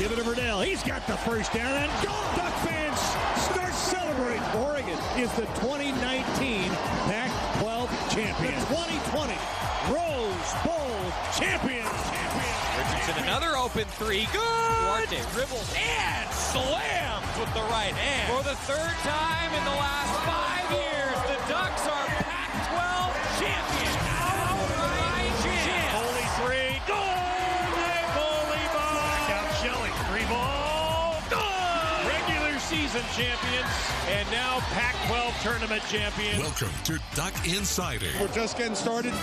Give it to Verdell. He's got the first down and gone. Duck fans start celebrating. Oregon is the 2019 Pac-12 champion. The 2020 Rose Bowl champion. Richardson, another open three. Good. Duarte dribbles and slams with the right hand. For the third time in the last 5 years, the Ducks are Pac-12 champions. Outright champions. Holy three. Good. Holy ball. Back out Shelley. Three ball. Good. Regular season champions and now Pac-12 tournament champions. Welcome to Duck Insider. We're just getting started.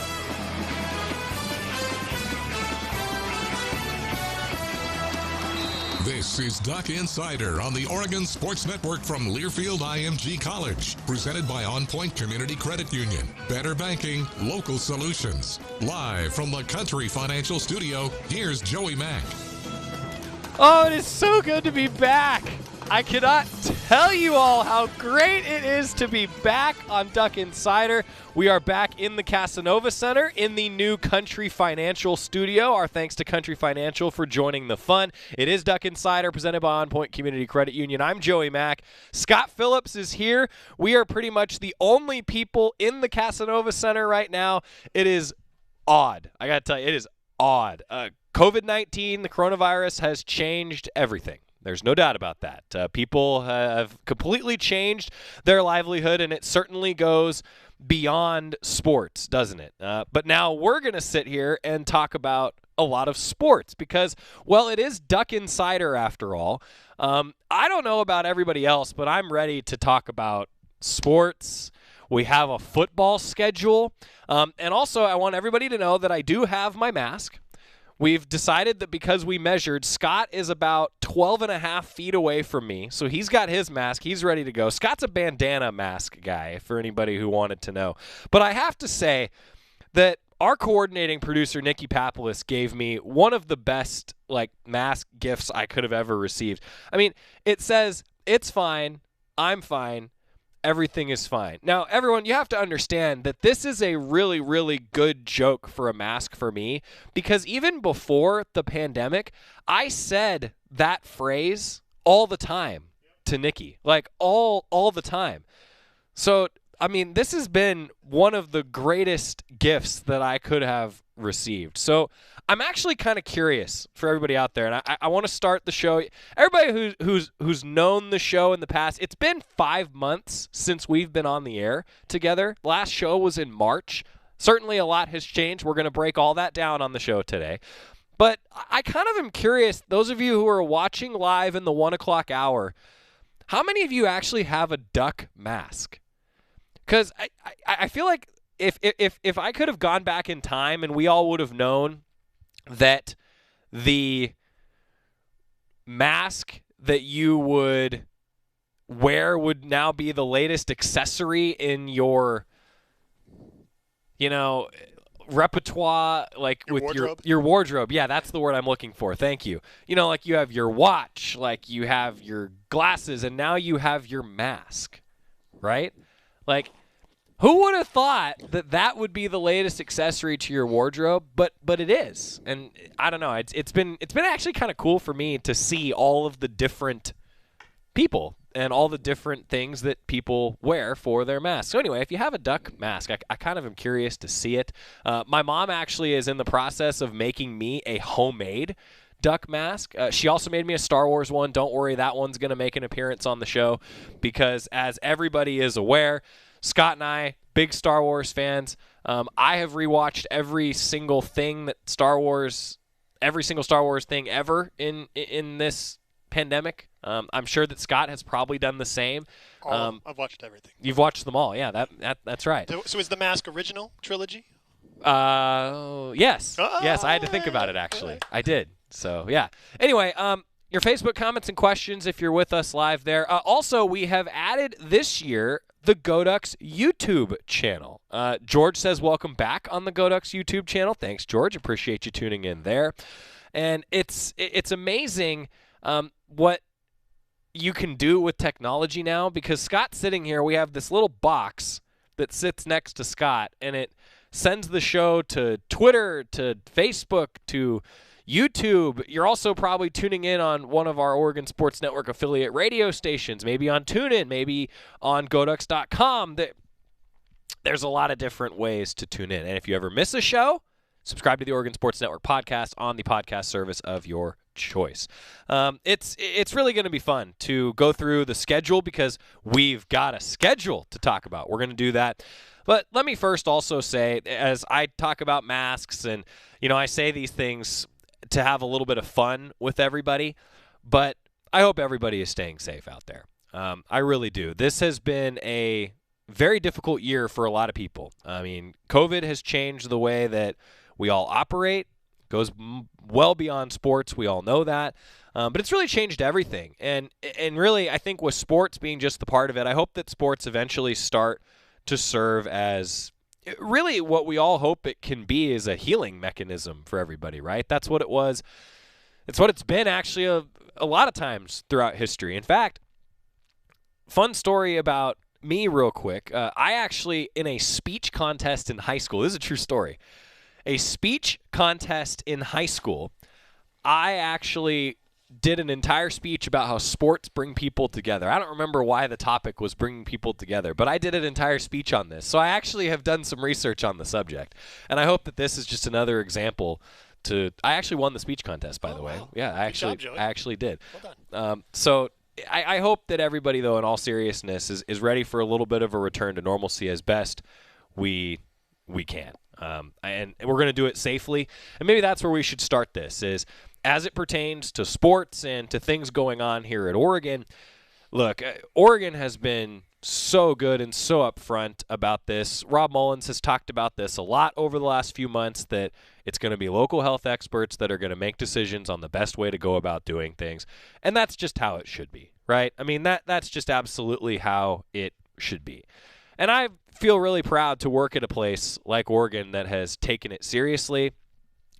This is Duck Insider on the Oregon Sports Network from Learfield IMG College. Presented by On Point Community Credit Union. Better banking, local solutions. Live from the Country Financial Studio, here's Joey Mack. Oh, it is so good to be back. I cannot tell you all how great it is to be back on Duck Insider. We are back in the Casanova Center in the new Country Financial Studio. Our thanks to Country Financial for joining the fun. It is Duck Insider presented by On Point Community Credit Union. I'm Joey Mack. Scott Phillips is here. We are pretty much the only people in the Casanova Center right now. It is odd. I got to tell you, it is odd. COVID-19, the coronavirus, has changed everything. There's no doubt about that. People have completely changed their livelihood, and it certainly goes beyond sports, doesn't it? But now we're going to sit here and talk about a lot of sports because, well, it is Duck Insider after all. I don't know about everybody else, but I'm ready to talk about sports. We have a football schedule. And also, I want everybody to know that I do have my mask. We've decided that because we measured, Scott is about 12 and a half feet away from me. So he's got his mask. He's ready to go. Scott's a bandana mask guy, for anybody who wanted to know. But I have to say that our coordinating producer, Nikki Papoulis, gave me one of the best mask gifts I could have ever received. I mean, it says, "It's fine. I'm fine. Everything is fine." Now, everyone, you have to understand that this is a really, really good joke for a mask for me because even before the pandemic, I said that phrase all the time to Nikki, all the time. So, I mean, this has been one of the greatest gifts that I could have received. So I'm actually kind of curious for everybody out there, and I want to start the show. Everybody who's known the show in the past, it's been 5 months since we've been on the air together. Last show was in March. Certainly a lot has changed. We're going to break all that down on the show today. But I kind of am curious, those of you who are watching live in the 1 o'clock hour, how many of you actually have a duck mask? Because I feel like if I could have gone back in time and we all would have known that the mask that you would wear would now be the latest accessory in your, repertoire, with wardrobe? your wardrobe. Yeah, that's the word I'm looking for. Thank you. You have your watch, you have your glasses, and now you have your mask, right? Who would have thought that would be the latest accessory to your wardrobe? But it is, and I don't know. It's been actually kind of cool for me to see all of the different people and all the different things that people wear for their masks. So anyway, if you have a duck mask, I kind of am curious to see it. My mom actually is in the process of making me a homemade duck mask. She also made me a Star Wars one. Don't worry, that one's going to make an appearance on the show because, as everybody is aware, Scott and I, big Star Wars fans. I have rewatched every single Star Wars thing ever in this pandemic. I'm sure that Scott has probably done the same. I've watched everything. You've watched them all, yeah. That's right. So is the Mask original trilogy? Yes. Yes, I had to think about it actually. I did. So yeah. Anyway, your Facebook comments and questions if you're with us live there. Also, we have added this year the GoDucks YouTube channel. George says, welcome back on the GoDucks YouTube channel. Thanks, George. Appreciate you tuning in there. And it's amazing what you can do with technology now because Scott's sitting here. We have this little box that sits next to Scott, and it sends the show to Twitter, to Facebook, to YouTube. You're also probably tuning in on one of our Oregon Sports Network affiliate radio stations, maybe on TuneIn, maybe on GoDucks.com. There's a lot of different ways to tune in. And if you ever miss a show, subscribe to the Oregon Sports Network podcast on the podcast service of your choice. It's really going to be fun to go through the schedule because we've got a schedule to talk about. We're going to do that. But let me first also say, as I talk about masks and, I say these things to have a little bit of fun with everybody, but I hope everybody is staying safe out there. I really do. This has been a very difficult year for a lot of people. I mean, COVID has changed the way that we all operate. Goes well beyond sports. We all know that. But it's really changed everything. And really, I think with sports being just the part of it, I hope that sports eventually start to serve as really what we all hope it can be, is a healing mechanism for everybody, right? That's what it was. It's what it's been actually a lot of times throughout history. In fact, fun story about me real quick. I actually, in a speech contest in high school, this is a true story, a speech contest in high school, I actually did an entire speech about how sports bring people together. I don't remember why the topic was bringing people together, but I did an entire speech on this. So I actually have done some research on the subject, and I hope that this is just another example I actually won the speech contest, by the way. Wow. Yeah, I actually did. Well done. So I hope that everybody, though, in all seriousness, is ready for a little bit of a return to normalcy as best we can. And we're going to do it safely. And maybe that's where we should start this, is as it pertains to sports and to things going on here at Oregon. Look, Oregon has been so good and so upfront about this. Rob Mullins has talked about this a lot over the last few months, that it's going to be local health experts that are going to make decisions on the best way to go about doing things. And that's just how it should be, right? I mean, that's just absolutely how it should be. And I feel really proud to work at a place like Oregon that has taken it seriously,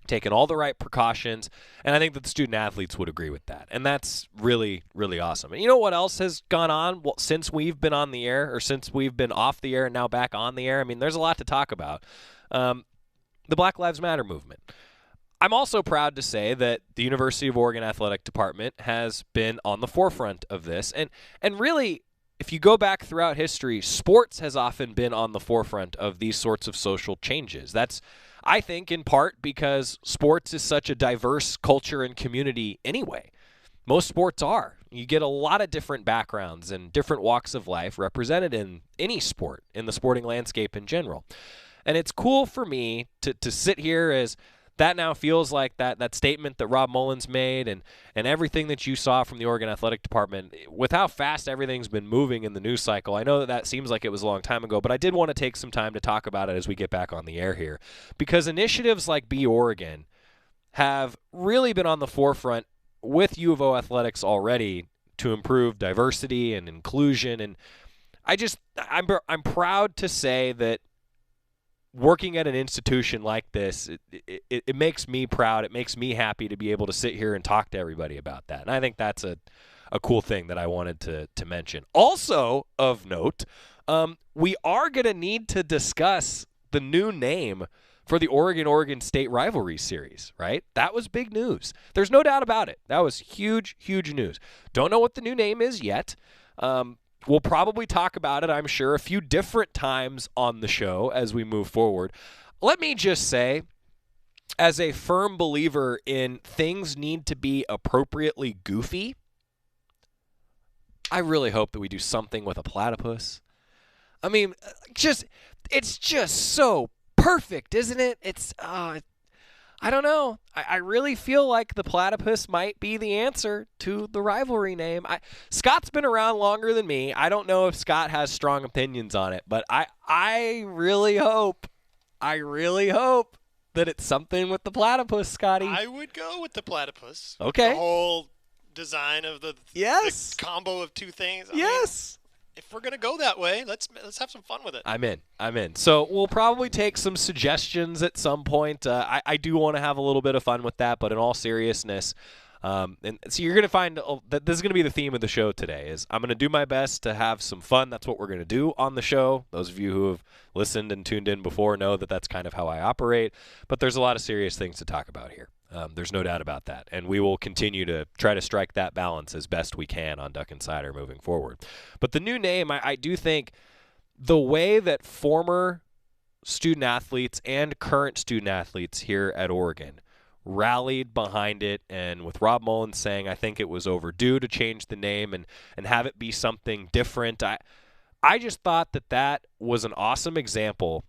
taken all the right precautions, and I think that the student athletes would agree with that. And that's really, really awesome. And you know what else has gone on since we've been on the air, or since we've been off the air and now back on the air? I mean, there's a lot to talk about. The Black Lives Matter movement. I'm also proud to say that the University of Oregon Athletic Department has been on the forefront of this. And really, if you go back throughout history, sports has often been on the forefront of these sorts of social changes. That's, I think, in part because sports is such a diverse culture and community anyway. Most sports are. You get a lot of different backgrounds and different walks of life represented in any sport, in the sporting landscape in general. And it's cool for me to sit here as that now feels like that statement that Rob Mullins made and everything that you saw from the Oregon Athletic Department, with how fast everything's been moving in the news cycle. I know that seems like it was a long time ago, but I did want to take some time to talk about it as we get back on the air here, because initiatives like Be Oregon have really been on the forefront with U of O athletics already to improve diversity and inclusion. And I'm proud to say that working at an institution like this, it makes me proud. It makes me happy to be able to sit here and talk to everybody about that. And I think that's a cool thing that I wanted to mention. Also of note, we are going to need to discuss the new name for the Oregon State Rivalry series, right? That was big news. There's no doubt about it. That was huge, huge news. Don't know what the new name is yet. We'll probably talk about it, I'm sure, a few different times on the show as we move forward. Let me just say, as a firm believer in things need to be appropriately goofy, I really hope that we do something with a platypus. I mean, it's just so perfect, isn't it? It's I don't know. I really feel like the platypus might be the answer to the rivalry name. Scott's been around longer than me. I don't know if Scott has strong opinions on it, but I really hope that it's something with the platypus, Scotty. I would go with the platypus. Okay. The whole design of the combo of two things. I mean, if we're going to go that way, let's have some fun with it. I'm in. So we'll probably take some suggestions at some point. I do want to have a little bit of fun with that, but in all seriousness, and so you're going to find that this is going to be the theme of the show today. Is I'm going to do my best to have some fun. That's what we're going to do on the show. Those of you who have listened and tuned in before know that that's kind of how I operate. But there's a lot of serious things to talk about here. There's no doubt about that. And we will continue to try to strike that balance as best we can on Duck Insider moving forward. But the new name, I do think the way that former student athletes and current student athletes here at Oregon rallied behind it, and with Rob Mullins saying I think it was overdue to change the name and have it be something different, I just thought that was an awesome example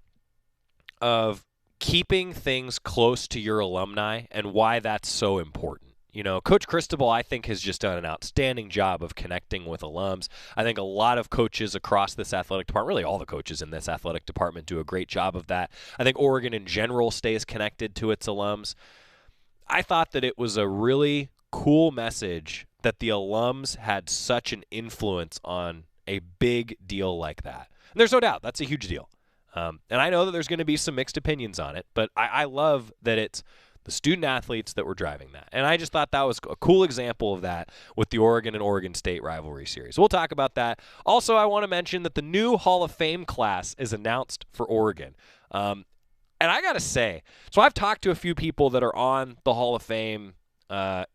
of keeping things close to your alumni and why that's so important. You know, Coach Cristobal, I think, has just done an outstanding job of connecting with alums. I think a lot of coaches across this athletic department, really all the coaches in this athletic department, do a great job of that. I think Oregon in general stays connected to its alums. I thought that it was a really cool message that the alums had such an influence on a big deal like that. And there's no doubt that's a huge deal. And I know that there's going to be some mixed opinions on it, but I love that it's the student athletes that were driving that. And I just thought that was a cool example of that with the Oregon and Oregon State rivalry series. We'll talk about that. Also, I want to mention that the new Hall of Fame class is announced for Oregon. And I got to say, so I've talked to a few people that are on the Hall of Fame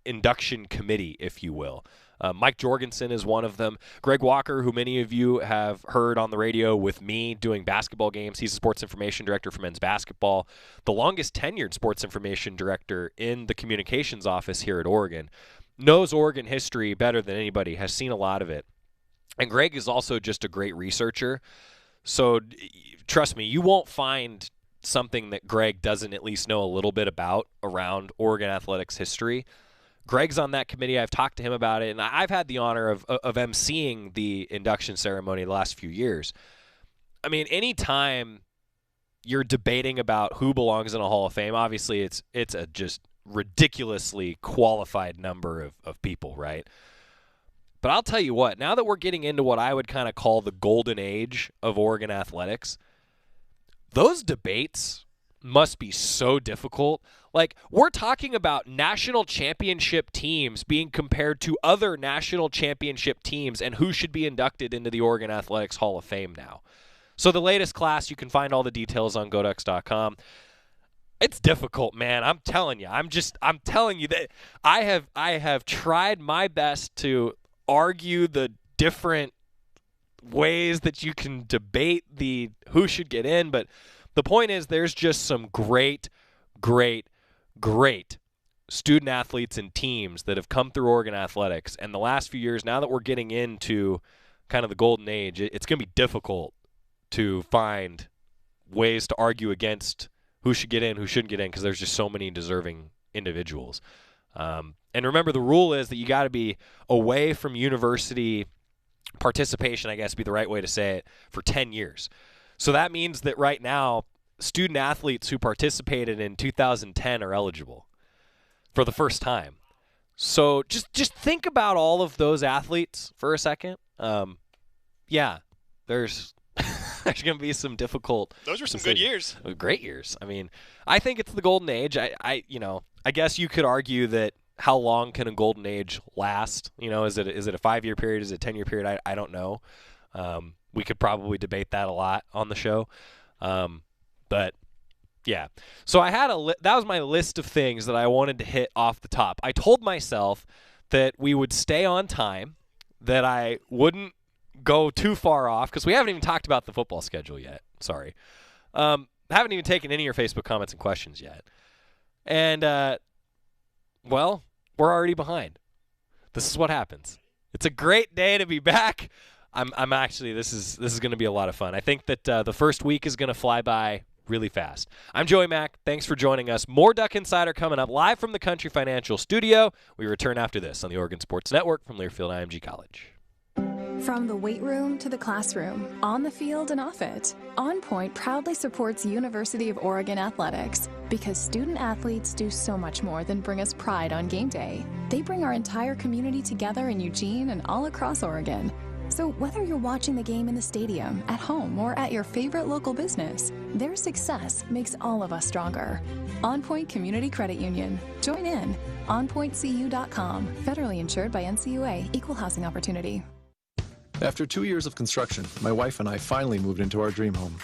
induction committee, if you will. Mike Jorgensen is one of them. Greg Walker, who many of you have heard on the radio with me doing basketball games. He's the sports information director for men's basketball, the longest tenured sports information director in the communications office here at Oregon. Knows Oregon history better than anybody, has seen a lot of it. And Greg is also just a great researcher. So trust me, you won't find something that Greg doesn't at least know a little bit about around Oregon athletics history. Greg's on that committee. I've talked to him about it, and I've had the honor of emceeing the induction ceremony the last few years. I mean, anytime you're debating about who belongs in a Hall of Fame, obviously it's a just ridiculously qualified number of people, right? But I'll tell you what, now that we're getting into what I would kind of call the golden age of Oregon athletics, those debates must be so difficult. Like, we're talking about national championship teams being compared to other national championship teams and who should be inducted into the Oregon Athletics Hall of Fame now. So the latest class, you can find all the details on GoDucks.com. It's difficult, man. I'm telling you. I'm telling you that I have tried my best to argue the different ways that you can debate the who should get in, but the point is there's just some great student athletes and teams that have come through Oregon athletics. And the last few years, now that we're getting into kind of the golden age, it's going to be difficult to find ways to argue against who should get in, who shouldn't get in, because there's just so many deserving individuals. And remember, the rule is that you got to be away from university participation, I guess would be the right way to say it, for 10 years. So that means that right now, student athletes who participated in 2010 are eligible for the first time. So just think about all of those athletes for a second. Yeah, there's going to be some difficult. Those were some good years. Great years. I mean, I think it's the golden age. I guess you could argue that how long can a golden age last? You know, is it a 5-year period? Is it a 10-year period? I don't know. We could probably debate that a lot on the show. But yeah, so I had that was my list of things that I wanted to hit off the top. I told myself that we would stay on time, that I wouldn't go too far off, because we haven't even talked about the football schedule yet. Sorry. Haven't even taken any of your Facebook comments and questions yet. And, well, we're already behind. This is what happens. It's a great day to be back. I'm actually, this is going to be a lot of fun. I think that the first week is going to fly by really fast. I'm Joey Mack. Thanks for joining us. More Duck Insider coming up live from the Country Financial Studio. We return after this on the Oregon Sports Network from Learfield IMG College. From the weight room to the classroom, on the field and off it, On Point proudly supports University of Oregon athletics because student athletes do so much more than bring us pride on game day. They bring our entire community together in Eugene and all across Oregon. So whether you're watching the game in the stadium, at home, or at your favorite local business, their success makes all of us stronger. On Point Community Credit Union. Join in. OnPointCU.com. Federally insured by NCUA. Equal housing opportunity. After 2 years of construction, my wife and I finally moved into our dream home.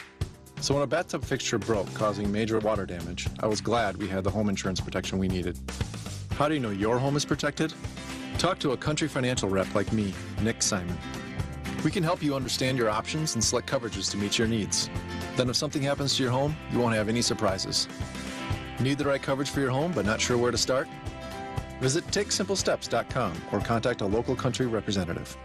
So when a bathtub fixture broke, causing major water damage, I was glad we had the home insurance protection we needed. How do you know your home is protected? Talk to a Country Financial rep like me, Nick Simon. We can help you understand your options and select coverages to meet your needs. Then if something happens to your home, you won't have any surprises. Need the right coverage for your home but not sure where to start? Visit TakeSimpleSteps.com or contact a local Country representative.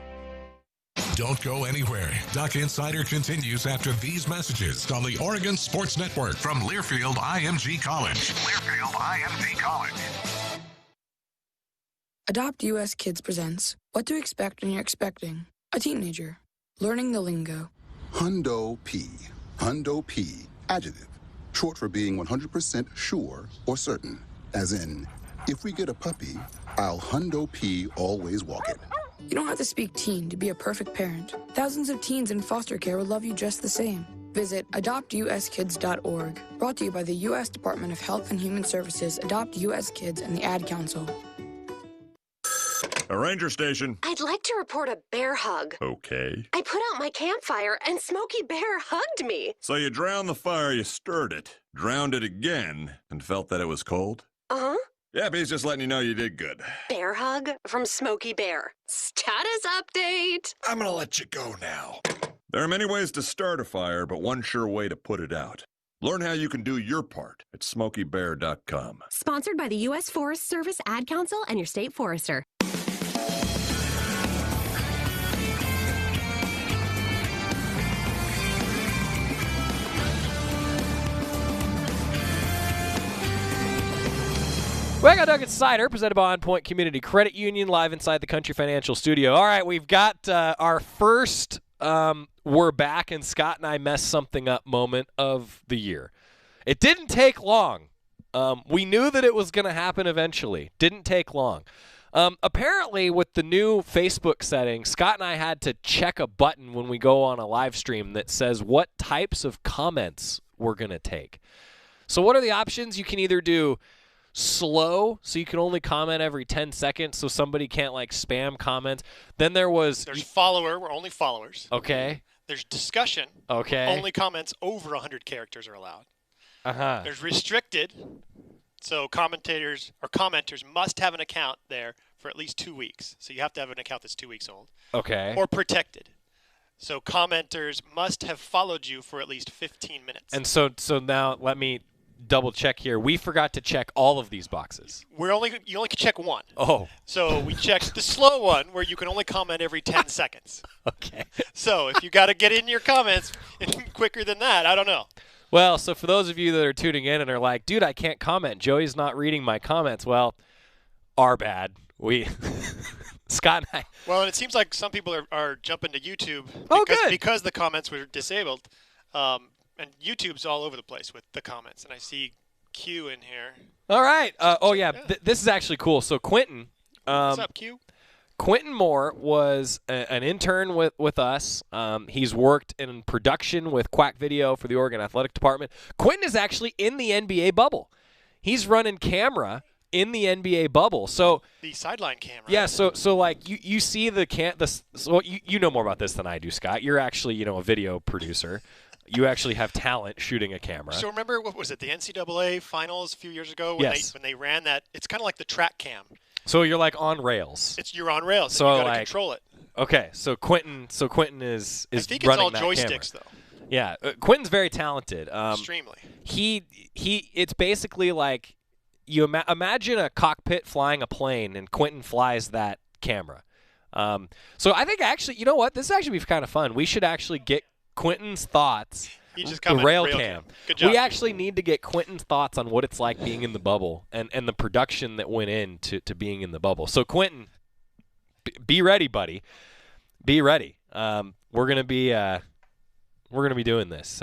Don't go anywhere. Duck Insider continues after these messages on the Oregon Sports Network from Learfield IMG College. Learfield IMG College. Adopt US Kids presents What to Expect When You're Expecting a Teenager. Learning the lingo. Hundo P. Hundo P. Adjective. Short for being 100% sure or certain. As in, if we get a puppy, I'll Hundo P always walk it. You don't have to speak teen to be a perfect parent. Thousands of teens in foster care will love you just the same. Visit adoptuskids.org. Brought to you by the U.S. Department of Health and Human Services, Adopt U.S. Kids, and the Ad Council. A ranger station. I'd like to report a bear hug. Okay. I put out my campfire and Smokey Bear hugged me. So you drowned the fire, you stirred it, drowned it again, and felt that it was cold? Uh-huh. Yep, he's just letting you know you did good. Bear hug from Smokey Bear. Status update. I'm gonna let you go now. There are many ways to start a fire, but one sure way to put it out. Learn how you can do your part at SmokeyBear.com. Sponsored by the U.S. Forest Service, Ad Council, and your state forester. We got Duck Insider, presented by On Point Community Credit Union, live inside the Country Financial Studio. All right, we've got our first we're back and Scott and I messed something up moment of the year. It didn't take long. We knew that it was going to happen eventually. Didn't take long. Apparently, with the new Facebook setting, Scott and I had to check a button when we go on a live stream that says what types of comments we're going to take. So what are the options? You can either do slow, so you can only comment every 10 seconds so somebody can't like spam comments. Then there's follower, we're only followers. Okay. There's discussion. Okay. Only comments over 100 characters are allowed. Uh-huh. There's restricted, so commentators or commenters must have an account there for at least 2 weeks. So you have to have an account that's 2 weeks old. Okay. Or protected. So commenters must have followed you for at least 15 minutes. And so now let me double check here. We forgot to check all of these boxes. You only can check one. Oh. So we checked the slow one where you can only comment every 10 seconds. Okay. So if you got to get in your comments quicker than that, I don't know. Well, so for those of you that are tuning in and are like, dude, I can't comment. Joey's not reading my comments. Well, our bad. Scott and I. Well, and it seems like some people are jumping to YouTube because the comments were disabled. And YouTube's all over the place with the comments. And I see Q in here. All right. This is actually cool. So Quentin. What's up, Q? Quentin Moore was an intern with us. He's worked in production with Quack Video for the Oregon Athletic Department. Quentin is actually in the NBA bubble. He's running camera in the NBA bubble. So the sideline camera. Yeah, so like you see so you know more about this than I do, Scott. You're actually, a video producer. You actually have talent shooting a camera. So remember, what was it, the NCAA finals a few years ago when they ran that? It's kind of like the track cam. So you're like on rails. You're on rails, so you got to control it. Okay, so Quentin is I think running it's all joysticks camera. Though. Yeah, Quentin's very talented. Extremely. It's basically like you imagine a cockpit flying a plane, and Quentin flies that camera. So I think actually, you know what? This would actually be kind of fun. We should actually get Quentin's thoughts. The rail cam. Good job. We actually need to get Quentin's thoughts on what it's like being in the bubble and the production that went into being in the bubble. So Quentin, be ready, buddy. Be ready. We're gonna be doing this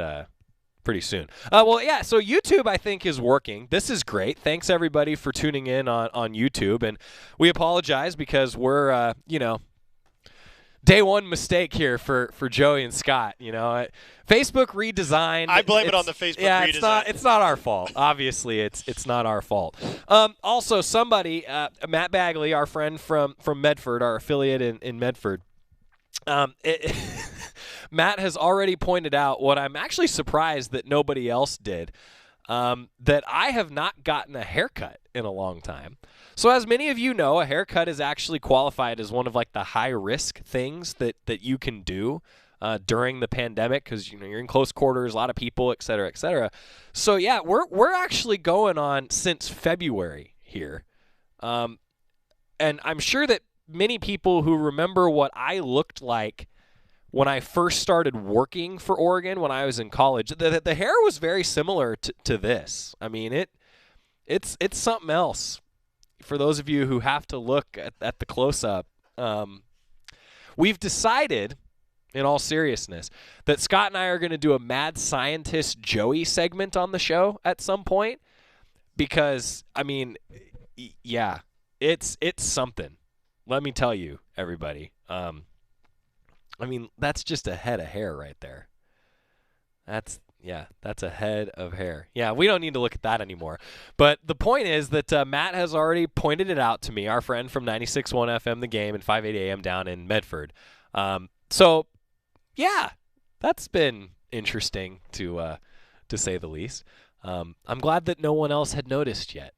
pretty soon. So YouTube I think is working. This is great. Thanks everybody for tuning in on YouTube, and we apologize because we're day one mistake here for Joey and Scott. Facebook redesigned. I blame it on the Facebook redesign. It's not our fault. Obviously, it's not our fault. Also, somebody, Matt Bagley, our friend from Medford, our affiliate in Medford, Matt Matt has already pointed out what I'm actually surprised that nobody else did, that I have not gotten a haircut in a long time. So as many of you know, a haircut is actually qualified as one of like the high-risk things that you can do during the pandemic because you're in close quarters, a lot of people, et cetera, et cetera. So yeah, we're actually going on since February here. And I'm sure that many people who remember what I looked like when I first started working for Oregon when I was in college, the hair was very similar to this. I mean, it's something else. For those of you who have to look at the close-up, we've decided, in all seriousness, that Scott and I are going to do a Mad Scientist Joey segment on the show at some point because, I mean, yeah, it's something. Let me tell you, everybody. I mean, that's just a head of hair right there. That's a head of hair. Yeah, we don't need to look at that anymore. But the point is that Matt has already pointed it out to me, our friend from 96.1 FM The Game and 580 AM down in Medford. So, yeah, that's been interesting to say the least. I'm glad that no one else had noticed yet.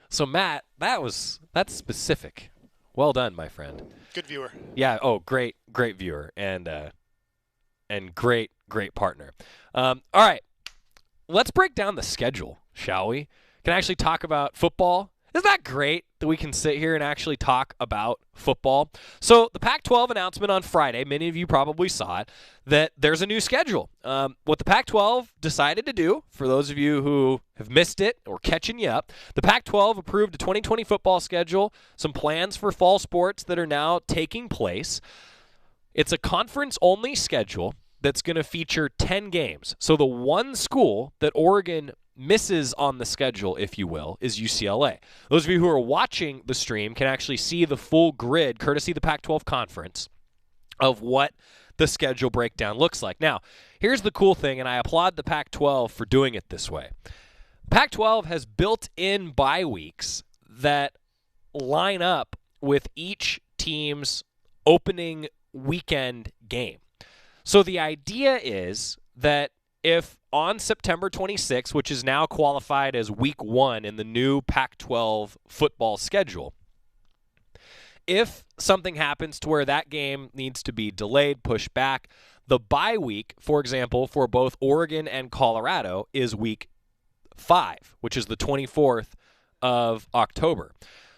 So, Matt, that's specific. Well done, my friend. Good viewer. Yeah. Oh, great viewer and great partner. All right, let's break down the schedule, shall we? Can I actually talk about football? Isn't that great that we can sit here and actually talk about football? So the Pac-12 announcement on Friday, many of you probably saw it, that there's a new schedule. What the Pac-12 decided to do, for those of you who have missed it or catching you up, the Pac-12 approved a 2020 football schedule, some plans for fall sports that are now taking place. It's a conference-only schedule that's going to feature 10 games. So the one school that Oregon misses on the schedule, if you will, is UCLA. Those of you who are watching the stream can actually see the full grid, courtesy of the Pac-12 conference, of what the schedule breakdown looks like. Now, here's the cool thing, and I applaud the Pac-12 for doing it this way. Pac-12 has built-in bye weeks that line up with each team's opening weekend game. So the idea is that if on September 26th, which is now qualified as week 1 in the new Pac-12 football schedule, if something happens to where that game needs to be delayed, pushed back, the bye week, for example, for both Oregon and Colorado is week 5, which is the 24th of October.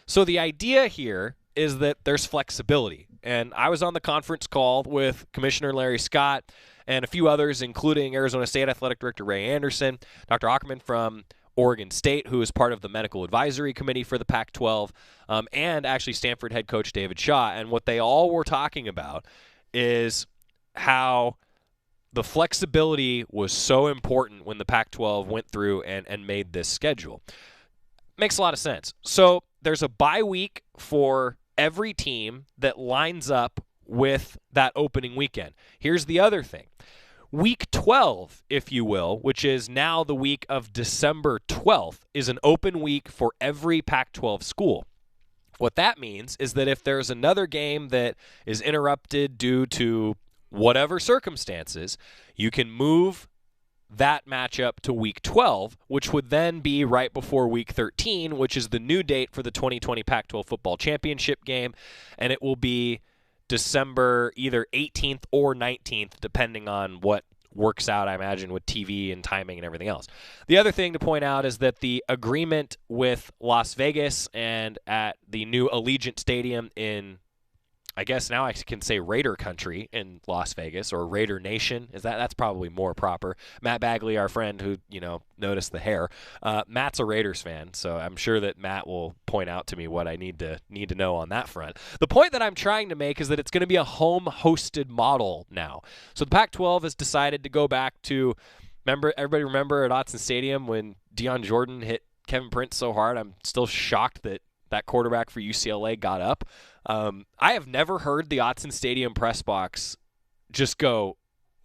So the idea here is that there's flexibility. And I was on the conference call with Commissioner Larry Scott and a few others, including Arizona State Athletic Director Ray Anderson, Dr. Ackerman from Oregon State, who is part of the medical advisory committee for the Pac-12, and actually Stanford head coach David Shaw. And what they all were talking about is how the flexibility was so important when the Pac-12 went through and made this schedule. Makes a lot of sense. So there's a bye week for every team that lines up with that opening weekend. Here's the other thing. Week 12, if you will, which is now the week of December 12th, is an open week for every Pac-12 school. What that means is that if there's another game that is interrupted due to whatever circumstances, you can move that matchup to week 12, which would then be right before week 13, which is the new date for the 2020 Pac-12 football championship game, and it will be December either 18th or 19th, depending on what works out, I imagine, with TV and timing and everything else. The other thing to point out is that the agreement with Las Vegas and at the new Allegiant Stadium in, I guess now I can say Raider country in Las Vegas, or Raider Nation. That's probably more proper. Matt Bagley, our friend who, noticed the hair. Matt's a Raiders fan, so I'm sure that Matt will point out to me what I need to know on that front. The point that I'm trying to make is that it's going to be a home-hosted model now. So the Pac-12 has decided to go back to, everybody remember at Autzen Stadium when Deion Jordan hit Kevin Prince so hard? I'm still shocked that quarterback for UCLA got up. I have never heard the Autzen Stadium press box just go,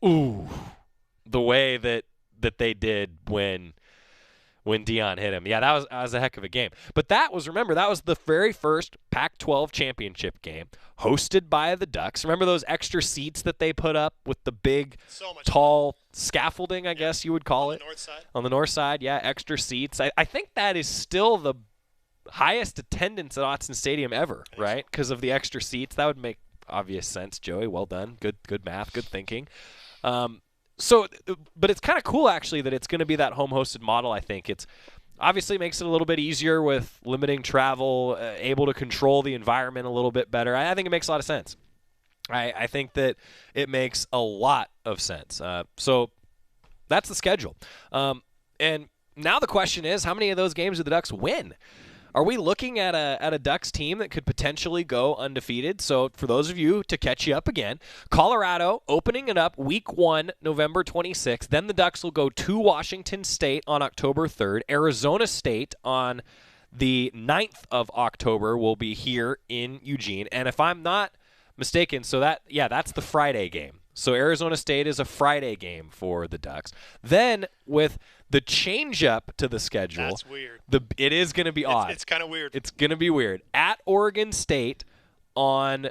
ooh, the way that they did when when Dion hit him. Yeah, that was a heck of a game. But remember, that was the very first Pac-12 championship game hosted by the Ducks. Remember those extra seats that they put up with the big, tall scaffolding, I guess you would call it? On the north side. On the north side, yeah, extra seats. I think that is still the highest attendance at Autzen Stadium ever, right? Because of the extra seats. That would make obvious sense, Joey. Well done. Good math, good thinking. But it's kind of cool, actually, that it's going to be that home-hosted model, I think. It's obviously makes it a little bit easier with limiting travel, able to control the environment a little bit better. I think it makes a lot of sense. I think that it makes a lot of sense. So that's the schedule. And now the question is, how many of those games do the Ducks win? Are we looking at a Ducks team that could potentially go undefeated? So for those of you, to catch you up again, Colorado opening it up week 1, November 26th. Then the Ducks will go to Washington State on October 3rd. Arizona State on the 9th of October will be here in Eugene. And if I'm not mistaken, that's the Friday game. So Arizona State is a Friday game for the Ducks. Then with the change-up to the schedule. That's weird. It is going to be odd. It's kind of weird. It's going to be weird. At Oregon State on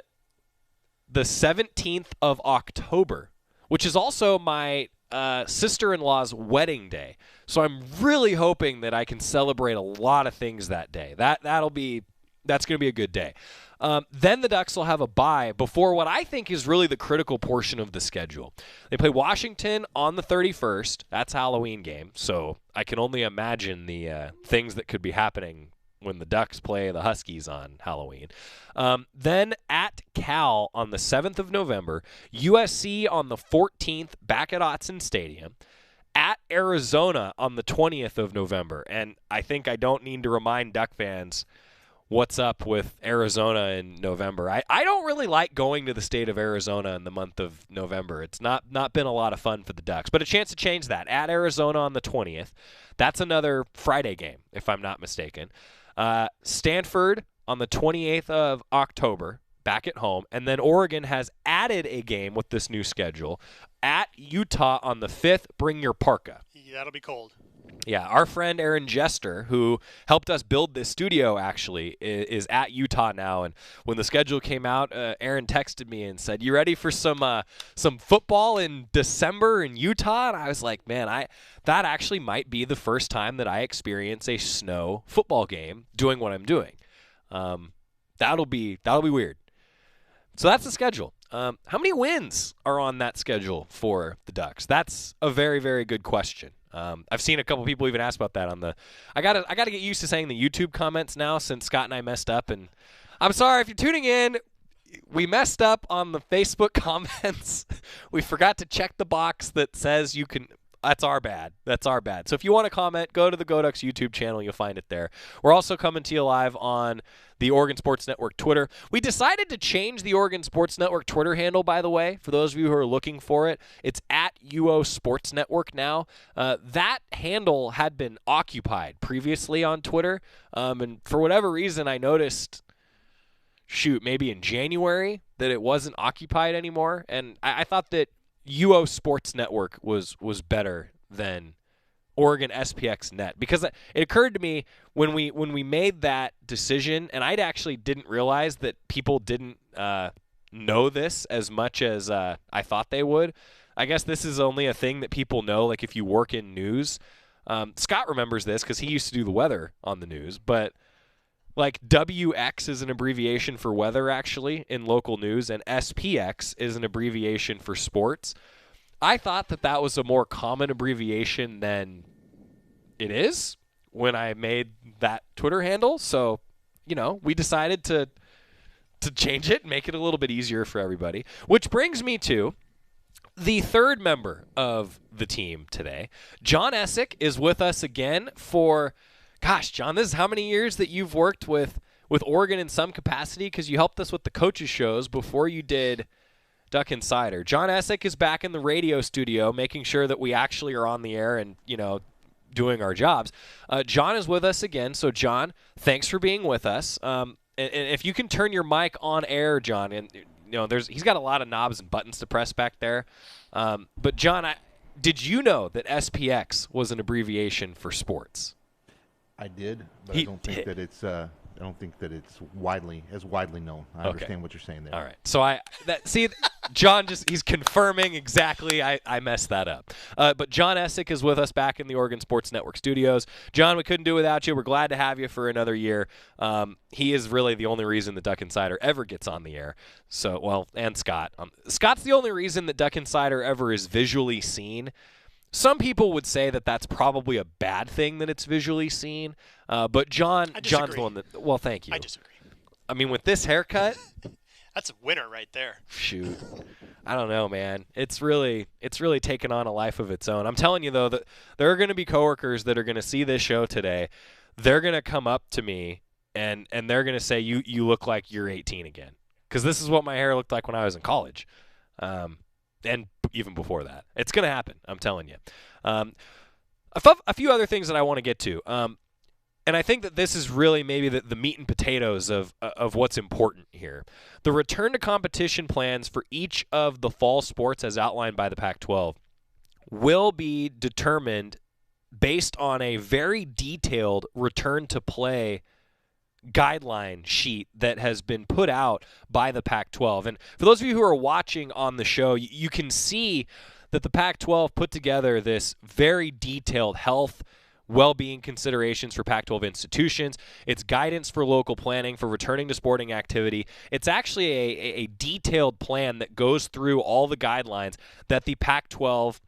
the 17th of October, which is also my sister-in-law's wedding day. So I'm really hoping that I can celebrate a lot of things that day. That's going to be a good day. Then the Ducks will have a bye before what I think is really the critical portion of the schedule. They play Washington on the 31st. That's Halloween game. So I can only imagine the things that could be happening when the Ducks play the Huskies on Halloween. Then at Cal on the 7th of November, USC on the 14th back at Autzen Stadium, at Arizona on the 20th of November. And I think I don't need to remind Duck fans what's up with Arizona in November. I don't really like going to the state of Arizona in the month of November. It's not been a lot of fun for the Ducks, but a chance to change that. At Arizona on the 20th. That's another Friday game, if I'm not mistaken. Stanford on the 28th of October, back at home. And then Oregon has added a game with this new schedule. At Utah on the 5th, bring your parka. Yeah, that'll be cold. Yeah, our friend Aaron Jester, who helped us build this studio, actually, is at Utah now. And when the schedule came out, Aaron texted me and said, "You ready for some football in December in Utah?" And I was like, "Man, that actually might be the first time that I experience a snow football game doing what I'm doing. That'll be weird." So that's the schedule. How many wins are on that schedule for the Ducks? That's a very, very good question. I've seen a couple people even ask about that on the. I gotta get used to saying the YouTube comments now, since Scott and I messed up. And I'm sorry if you're tuning in. We messed up on the Facebook comments. We forgot to check the box that says you can. That's our bad. So if you want to comment, go to the GoDucks YouTube channel. You'll find it there. We're also coming to you live on the Oregon Sports Network Twitter. We decided to change the Oregon Sports Network Twitter handle, by the way, for those of you who are looking for it. It's at UO Sports Network now. That handle had been occupied previously on Twitter. And for whatever reason, I noticed, maybe in January, that it wasn't occupied anymore. And I thought that UO Sports Network was better than Oregon SPX Net, because it occurred to me when we made that decision, and I actually didn't realize that people didn't know this as much as I thought they would. I guess this is only a thing that people know, like if you work in news. Scott remembers this because he used to do the weather on the news, but like WX is an abbreviation for weather, actually, in local news, and SPX is an abbreviation for sports. I thought that was a more common abbreviation than it is when I made that Twitter handle. So, we decided to change it and make it a little bit easier for everybody. Which brings me to the third member of the team today. John Essick is with us again for... Gosh, John, this is how many years that you've worked with Oregon in some capacity, because you helped us with the coaches shows before you did Duck Insider. John Essick is back in the radio studio, making sure that we actually are on the air and, doing our jobs. John is with us again. So, John, thanks for being with us. And if you can turn your mic on air, John, and he's got a lot of knobs and buttons to press back there. But, John, did you know that SPX was an abbreviation for sports? I did, but I don't think that it's. I don't think that it's widely known. I understand what you're saying there. All right. So John he's confirming exactly. I messed that up. But John Essick is with us back in the Oregon Sports Network studios. John, we couldn't do it without you. We're glad to have you for another year. He is really the only reason the Duck Insider ever gets on the air. So, well, and Scott. Scott's the only reason that Duck Insider ever is visually seen. Some people would say that that's probably a bad thing that it's visually seen, but John's the one that. Well, thank you. I disagree. I mean, with this haircut, that's a winner right there. Shoot, I don't know, man. It's really taken on a life of its own. I'm telling you though that there are going to be coworkers that are going to see this show today. They're going to come up to me and they're going to say, "You look like you're 18 again," because this is what my hair looked like when I was in college. And even before that. It's going to happen, I'm telling you. A few other things that I want to get to. And I think that this is really maybe the meat and potatoes of what's important here. The return to competition plans for each of the fall sports as outlined by the Pac-12 will be determined based on a very detailed return to play guideline sheet that has been put out by the Pac-12. And for those of you who are watching on the show, you can see that the Pac-12 put together this very detailed health, well-being considerations for Pac-12 institutions. It's guidance for local planning for returning to sporting activity. It's actually a detailed plan that goes through all the guidelines that the Pac-12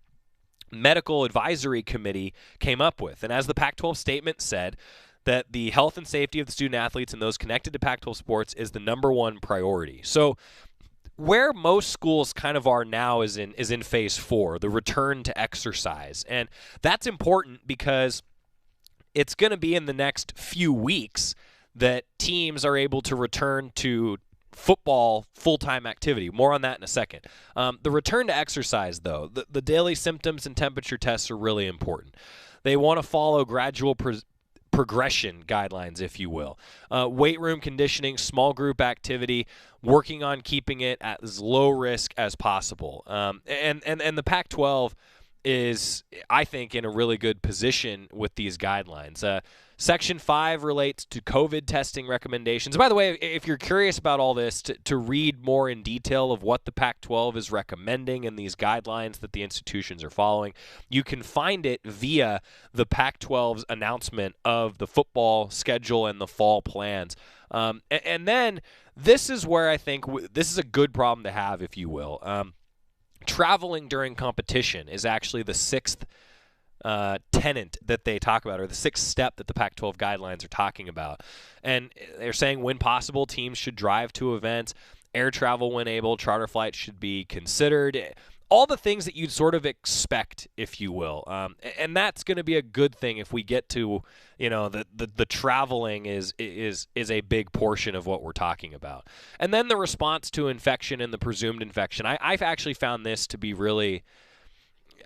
Medical Advisory Committee came up with. And as the Pac-12 statement said, that the health and safety of the student athletes and those connected to Pac-12 sports is the number one priority. So where most schools kind of are now is in phase 4, the return to exercise. And that's important because it's going to be in the next few weeks that teams are able to return to football full-time activity. More on that in a second. The return to exercise, though, the daily symptoms and temperature tests are really important. They want to follow gradual progression guidelines, if you will. Weight room conditioning, small group activity, working on keeping it at as low risk as possible. And the Pac-12 is, I think, in a really good position with these guidelines. Section 5 relates to COVID testing recommendations. By the way, if you're curious about all this, to read more in detail of what the Pac-12 is recommending and these guidelines that the institutions are following, you can find it via the Pac-12's announcement of the football schedule and the fall plans. And then this is where I think this is a good problem to have, if you will. Traveling during competition is actually the sixth tenant that they talk about, or the sixth step that the Pac-12 guidelines are talking about. And they're saying when possible, teams should drive to events, air travel when able, charter flights should be considered. All the things that you'd sort of expect, if you will. And that's going to be a good thing if we get to, the traveling is a big portion of what we're talking about. And then the response to infection and the presumed infection. I've actually found this to be really,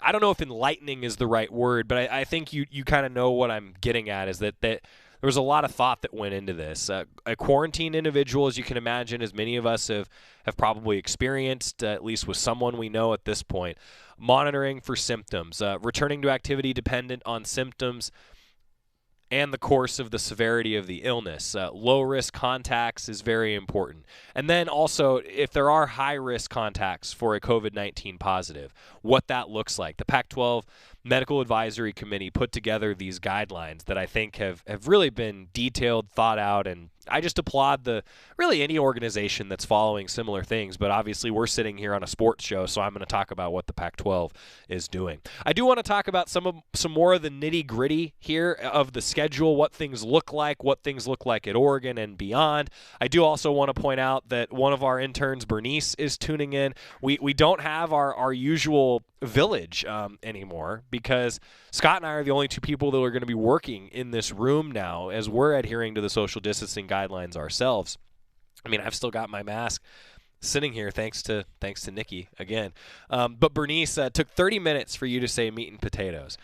I don't know if enlightening is the right word, but I think you kind of know what I'm getting at, is that there was a lot of thought that went into this. A quarantined individual, as you can imagine, as many of us have probably experienced, at least with someone we know at this point, monitoring for symptoms, returning to activity dependent on symptoms and the course of the severity of the illness. Low-risk contacts is very important. And then also, if there are high-risk contacts for a COVID-19 positive, what that looks like. The Pac-12 Medical Advisory Committee put together these guidelines that I think have really been detailed, thought out, and I just applaud really any organization that's following similar things, but obviously we're sitting here on a sports show, so I'm going to talk about what the Pac-12 is doing. I do want to talk about some more of the nitty-gritty here of the schedule, what things look like at Oregon and beyond. I do also want to point out that one of our interns, Bernice, is tuning in. We don't have our usual village anymore because Scott and I are the only two people that are going to be working in this room now as we're adhering to the social distancing guidelines ourselves. I mean, I've still got my mask sitting here thanks to Nikki again. But Bernice took 30 minutes for you to say meat and potatoes.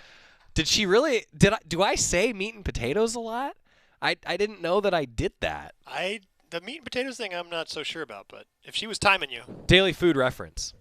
Did she really? Do I say meat and potatoes a lot? I didn't know that I did that. The meat and potatoes thing I'm not so sure about, but if she was timing you. Daily food reference.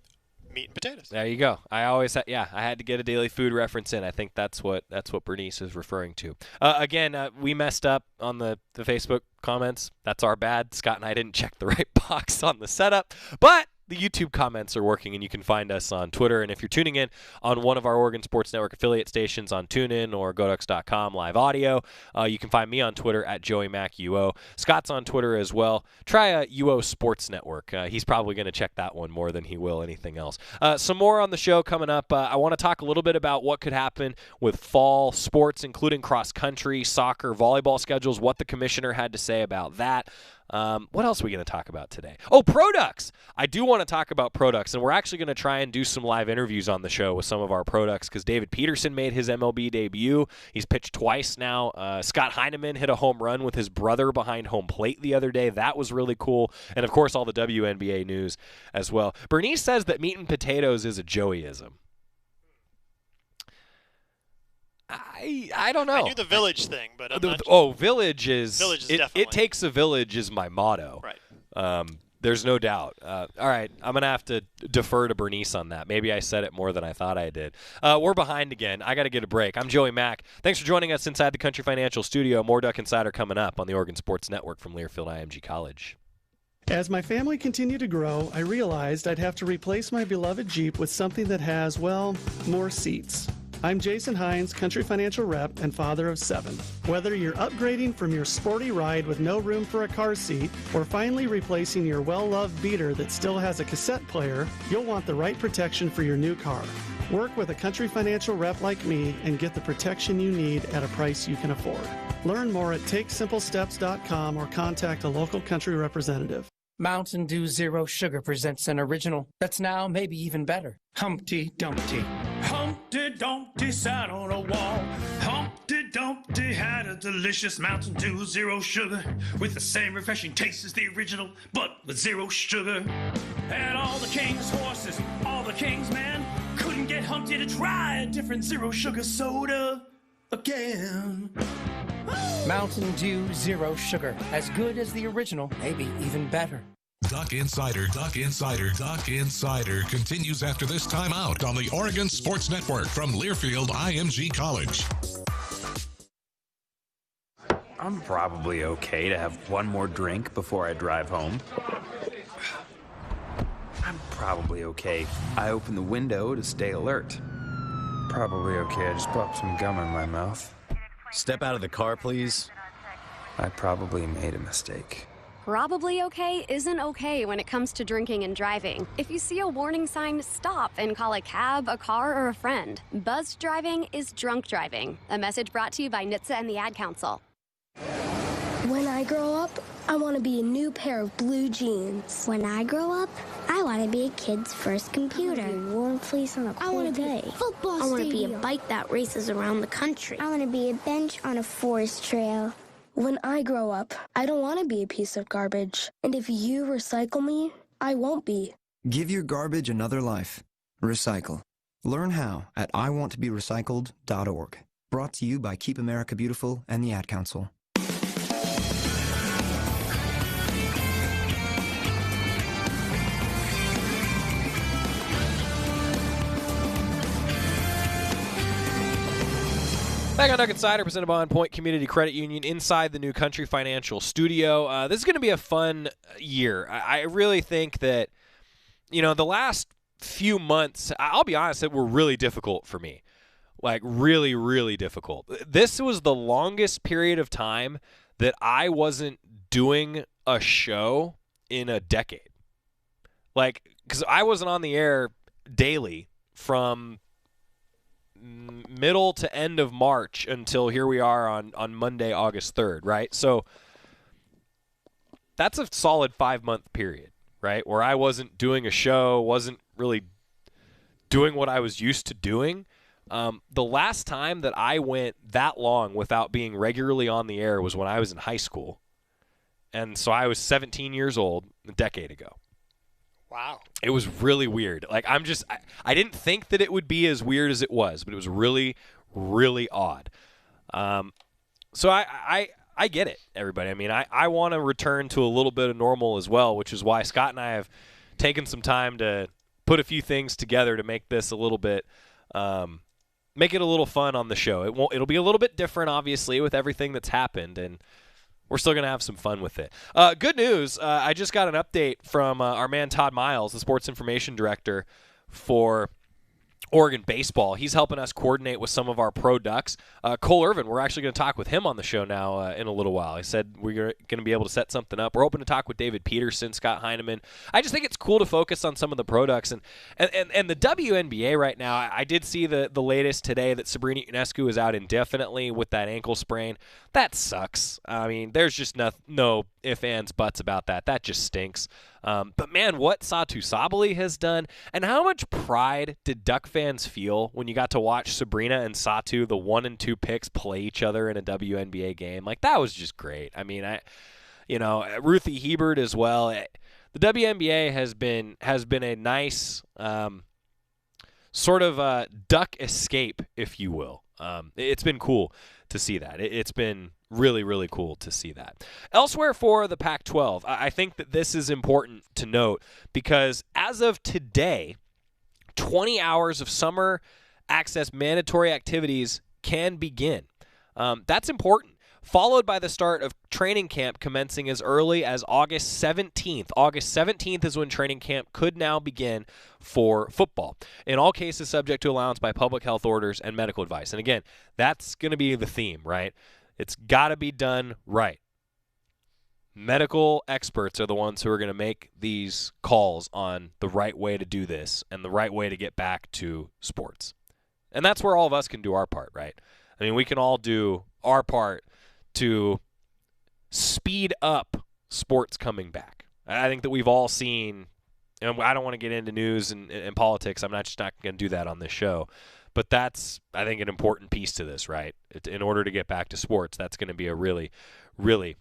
meat and potatoes. There you go. I always I had to get a daily food reference in. I think that's what Bernice is referring to. Again, we messed up on the Facebook comments. That's our bad. Scott and I didn't check the right box on the setup, but the YouTube comments are working, and you can find us on Twitter. And if you're tuning in on one of our Oregon Sports Network affiliate stations on TuneIn or GoDucks.com live audio, you can find me on Twitter at JoeyMacUO. Scott's on Twitter as well. Try UO Sports Network. He's probably going to check that one more than he will anything else. Some more on the show coming up. I want to talk a little bit about what could happen with fall sports, including cross-country, soccer, volleyball schedules, what the commissioner had to say about that. What else are we going to talk about today? Oh, Products! I do want to talk about Products, and we're actually going to try and do some live interviews on the show with some of our Products because David Peterson made his MLB debut. He's pitched twice now. Scott Heineman hit a home run with his brother behind home plate the other day. That was really cool. And, of course, all the WNBA news as well. Bernice says that meat and potatoes is a Joeyism. I don't know. I knew the village thing, but I'm not village is definitely. It takes a village is my motto. Right. There's no doubt. All right, I'm going to have to defer to Bernice on that. Maybe I said it more than I thought I did. We're behind again. I got to get a break. I'm Joey Mack. Thanks for joining us inside the Country Financial Studio. More Duck Insider coming up on the Oregon Sports Network from Learfield IMG College. As my family continued to grow, I realized I'd have to replace my beloved Jeep with something that has, well, more seats. I'm Jason Hines, Country Financial Rep and father of 7. Whether you're upgrading from your sporty ride with no room for a car seat or finally replacing your well-loved beater that still has a cassette player, you'll want the right protection for your new car. Work with a Country Financial Rep like me and get the protection you need at a price you can afford. Learn more at TakeSimpleSteps.com or contact a local Country representative. Mountain Dew Zero Sugar presents an original that's now maybe even better. Humpty Dumpty. Humpty Dumpty sat on a wall. Humpty Dumpty had a delicious Mountain Dew Zero Sugar with the same refreshing taste as the original, but with zero sugar. And all the king's horses, all the king's men couldn't get Humpty to try a different zero sugar soda again. Mountain Dew Zero Sugar. As good as the original, maybe even better. Duck Insider continues after this timeout on the Oregon Sports Network from Learfield IMG College. I'm probably okay to have one more drink before I drive home. I'm probably okay. I open the window to stay alert. Probably okay. I just popped some gum in my mouth. Step out of the car, please. I probably made a mistake. Probably okay isn't okay when it comes to drinking and driving. If you see a warning sign, stop and call a cab, a car, or a friend. Buzzed driving is drunk driving. A message brought to you by NHTSA and the Ad Council. When I grow up, I want to be a new pair of blue jeans. When I grow up, I want to be a kid's first computer. I want to be a warm fleece on a cold day. Football I want to be a stadium. bike that races around the country. I want to be a bench on a forest trail. When I grow up, I don't want to be a piece of garbage. And if you recycle me, I won't be. Give your garbage another life. Recycle. Learn how at iwanttoberecycled.org. Brought to you by Keep America Beautiful and the Ad Council. Back on Duck Insider, presented by On Point Community Credit Union inside the new Country Financial Studio. This is going to be a fun year. I really think that, the last few months, I'll be honest, that were really difficult for me. Like, really, really difficult. This was the longest period of time that I wasn't doing a show in a decade. Like, because I wasn't on the air daily from middle to end of March until here we are on Monday, August 3rd, right? So that's a solid 5-month period, right? Where I wasn't doing a show, wasn't really doing what I was used to doing. The last time that I went that long without being regularly on the air was when I was in high school. And so I was 17 years old a decade ago. Wow. It was really weird. Like, I didn't think that it would be as weird as it was, but it was really, really odd. So I get it, everybody. I mean, I want to return to a little bit of normal as well, which is why Scott and I have taken some time to put a few things together to make this a little bit make it a little fun on the show. It'll be a little bit different, obviously, with everything that's happened, and we're still going to have some fun with it. Good news. I just got an update from our man Todd Miles, the sports information director for Oregon baseball. He's helping us coordinate with some of our pro Ducks. Cole Irvin, we're actually going to talk with him on the show now in a little while. He said we're going to be able to set something up. We're hoping to talk with David Peterson, Scott Heineman. I just think it's cool to focus on some of the pro Ducks. And the WNBA right now, I did see the latest today that Sabrina Ionescu is out indefinitely with that ankle sprain. That sucks. I mean, there's just no ifs, ands, buts about that. That just stinks. But, man, what Satu Sabali has done, and how much pride did Duck fans feel when you got to watch Sabrina and Satu, the 1 and 2 picks, play each other in a WNBA game? Like, that was just great. I mean, Ruthie Hebert as well. The WNBA has been a nice sort of Duck escape, if you will. It's been cool to see that. It's been really, really cool to see that. Elsewhere for the Pac-12, I think that this is important to note because as of today, 20 hours of summer access mandatory activities can begin. That's important. Followed by the start of training camp commencing as early as August 17th. August 17th is when training camp could now begin for football. In all cases, subject to allowance by public health orders and medical advice. And again, that's going to be the theme, right? It's got to be done right. Medical experts are the ones who are going to make these calls on the right way to do this and the right way to get back to sports. And that's where all of us can do our part, right? I mean, we can all do our part to speed up sports coming back. I think that we've all seen, and I don't want to get into news and politics. I'm not going to do that on this show. But that's, I think, an important piece to this, right? In order to get back to sports, that's going to be a really, really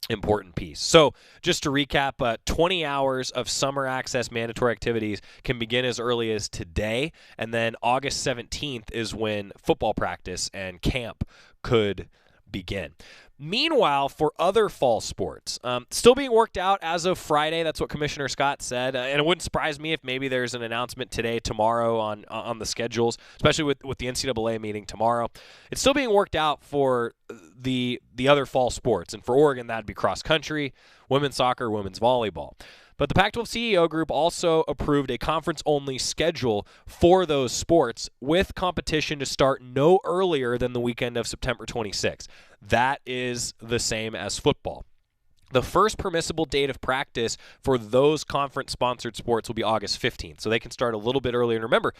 important piece. So just to recap, 20 hours of summer access mandatory activities can begin as early as today, and then August 17th is when football practice and camp could begin. Meanwhile, for other fall sports, still being worked out as of Friday. That's what Commissioner Scott said. And it wouldn't surprise me if maybe there's an announcement today, tomorrow on the schedules, especially with the NCAA meeting tomorrow. It's still being worked out for the other fall sports. And for Oregon, that'd be cross country, women's soccer, women's volleyball. But the Pac-12 CEO group also approved a conference-only schedule for those sports with competition to start no earlier than the weekend of September 26th. That is the same as football. The first permissible date of practice for those conference-sponsored sports will be August 15th, so they can start a little bit earlier. And remember,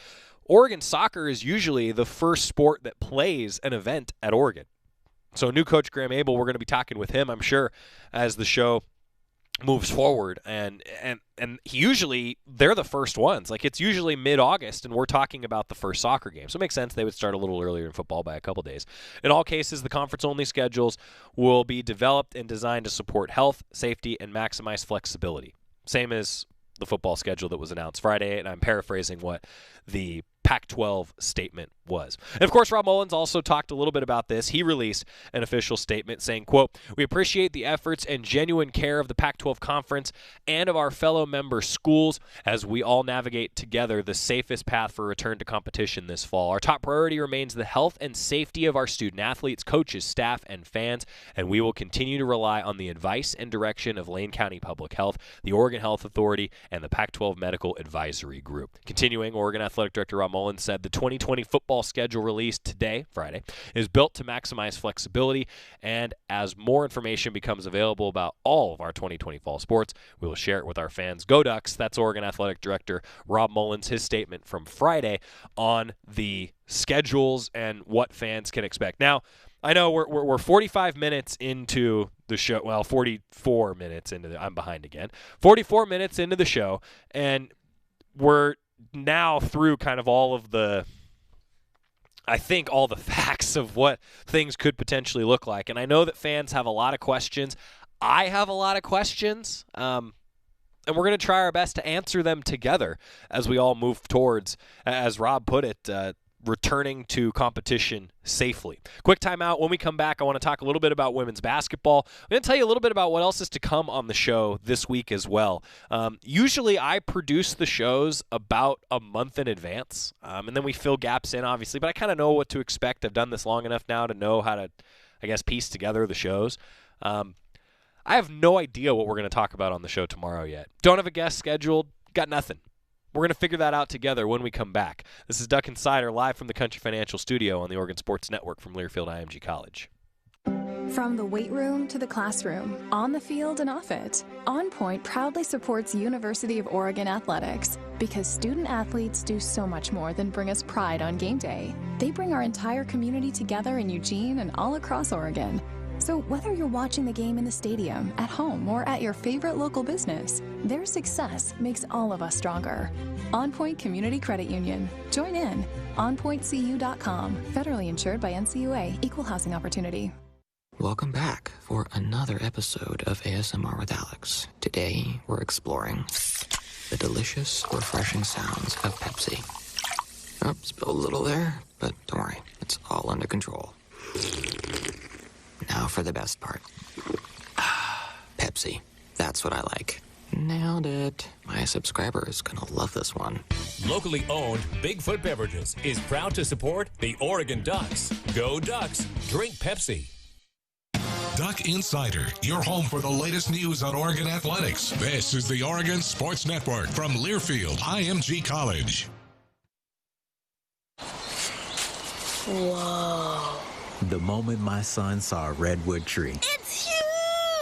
Oregon soccer is usually the first sport that plays an event at Oregon. So new coach Graham Abel, we're going to be talking with him, I'm sure, as the show moves forward, and usually they're the first ones. Like, it's usually mid-August, and we're talking about the first soccer game. So it makes sense they would start a little earlier in football by a couple days. In all cases, the conference-only schedules will be developed and designed to support health, safety, and maximize flexibility. Same as the football schedule that was announced Friday, and I'm paraphrasing what the Pac-12 statement was. And of course, Rob Mullins also talked a little bit about this. He released an official statement saying, quote, "We appreciate the efforts and genuine care of the Pac-12 Conference and of our fellow member schools as we all navigate together the safest path for return to competition this fall. Our top priority remains the health and safety of our student athletes, coaches, staff, and fans, and we will continue to rely on the advice and direction of Lane County Public Health, the Oregon Health Authority, and the Pac-12 Medical Advisory Group." Continuing, Oregon Athletic Director Rob Mullins said the 2020 football schedule released today, Friday, is built to maximize flexibility, and as more information becomes available about all of our 2020 fall sports, we will share it with our fans. Go Ducks! That's Oregon Athletic Director Rob Mullins, his statement from Friday on the schedules and what fans can expect. Now, I know we're 45 minutes into the show. Well, 44 minutes into I'm behind again. 44 minutes into the show, and we're now through kind of all the facts of what things could potentially look like. And I know that fans have a lot of questions. I have a lot of questions. And we're going to try our best to answer them together as we all move towards, as Rob put it, returning to competition safely. Quick timeout. When we come back, I want to talk a little bit about women's basketball. I'm going to tell you a little bit about what else is to come on the show this week as well. Usually I produce the shows about a month in advance, and then we fill gaps in, obviously, but I kind of know what to expect. I've done this long enough now to know how to, I guess, piece together the shows. I have no idea what we're going to talk about on the show tomorrow yet. Don't have a guest scheduled. Got nothing. We're going to figure that out together when we come back. This is Duck Insider live from the Country Financial Studio on the Oregon Sports Network from Learfield IMG College. From the weight room to the classroom, on the field and off it, On Point proudly supports University of Oregon athletics because student athletes do so much more than bring us pride on game day. They bring our entire community together in Eugene and all across Oregon. So whether you're watching the game in the stadium, at home, or at your favorite local business, their success makes all of us stronger. On Point Community Credit Union. Join in. OnPointCU.com. Federally insured by NCUA. Equal housing opportunity. Welcome back for another episode of ASMR with Alex. Today, we're exploring the delicious, refreshing sounds of Pepsi. Oh, spilled a little there, but don't worry, it's all under control. Now for the best part. Pepsi. That's what I like. Nailed it. My subscriber is gonna love this one. Locally owned Bigfoot Beverages is proud to support the Oregon Ducks. Go Ducks. Drink Pepsi. Duck Insider, your home for the latest news on Oregon athletics. This is the Oregon Sports Network from Learfield IMG College. Whoa. The moment my son saw a redwood tree. It's